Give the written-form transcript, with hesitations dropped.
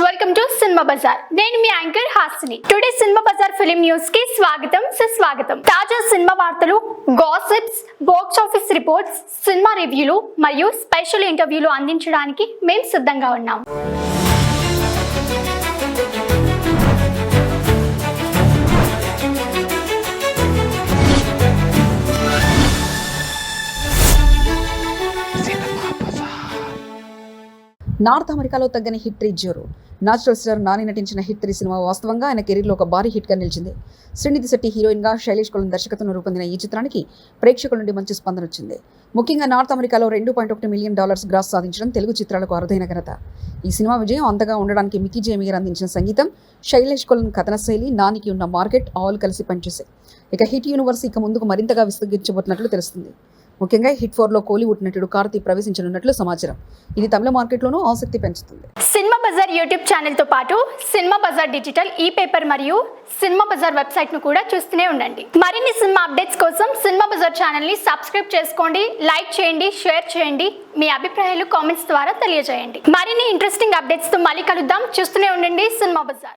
Welcome to cinema Bazaar. నేను మీ anchor Hasini. Today cinema Bazaar film news కి స్వాగతం సుస్వాగతం. తాజా సినిమా వార్తలు, gossips, box office reports, cinema రివ్యూలు మరియు స్పెషల్ ఇంటర్వ్యూలు అందించడానికి మేము సిద్ధంగా ఉన్నాం. నార్త్ అమెరికాలో తగ్గని హిట్ రీచ్ జోరు. న్యాచురల్ స్టార్ నాని నటించిన హిట్ 3 సినిమా వాస్తవంగా ఆయన కెరీర్లో ఒక భారీ హిట్గా నిలిచింది. శ్రీనిధి శెట్టి హీరోయిన్గా, శైలేష్ కొలన్ దర్శకత్వంలో రూపొందిన ఈ చిత్రానికి ప్రేక్షకుల నుండి మంచి స్పందన వచ్చింది. ముఖ్యంగా నార్త్ అమెరికాలో $2.1 మిలియన్ గ్రాస్ సాధించడం తెలుగు చిత్రాలకు అరుదైన ఘనత. ఈ సినిమా విజయం అంతగా ఉండడానికి మికీ జే మీర్ అందించిన సంగీతం, శైలేష్ కొలన్ కథన శైలి, నానికి ఉన్న మార్కెట్ ఆల్ కలిసి పనిచేశాయి. ఇక హిట్ యూనివర్స్ ఇక ముందుకు మరింతగా విస్తరించబోతున్నట్లు తెలుస్తుంది. ముఖ్యంగా హిట్ 4లో కోలీవుడ్ నటుడు కార్తీ ప్రవేశించనున్నట్లు సమాచారం. ఇది తమిళ మార్కెట్లోనూ ఆసక్తి పెంచుతుంది. సినిమా బజార్ యూట్యూబ్ ఛానల్ తో పాటు సినిమా బజార్ డిజిటల్ ఈ పేపర్ మరియు సినిమా బజార్ వెబ్సైట్ ను కూడా చూస్తూనే ఉండండి. మరిన్ని సినిమా అప్డేట్స్ కోసం సినిమా బజార్ ఛానల్ ని సబ్స్క్రైబ్ చేసుకోండి, లైక్ చేయండి, షేర్ చేయండి, మీ అభిప్రాయాలు కామెంట్స్ ద్వారా తెలియజేయండి. మరిన్ని ఇంట్రెస్టింగ్ అప్డేట్స్ తో మళ్ళీ కలుద్దాం. చూస్తూనే ఉండండి సినిమా బజార్.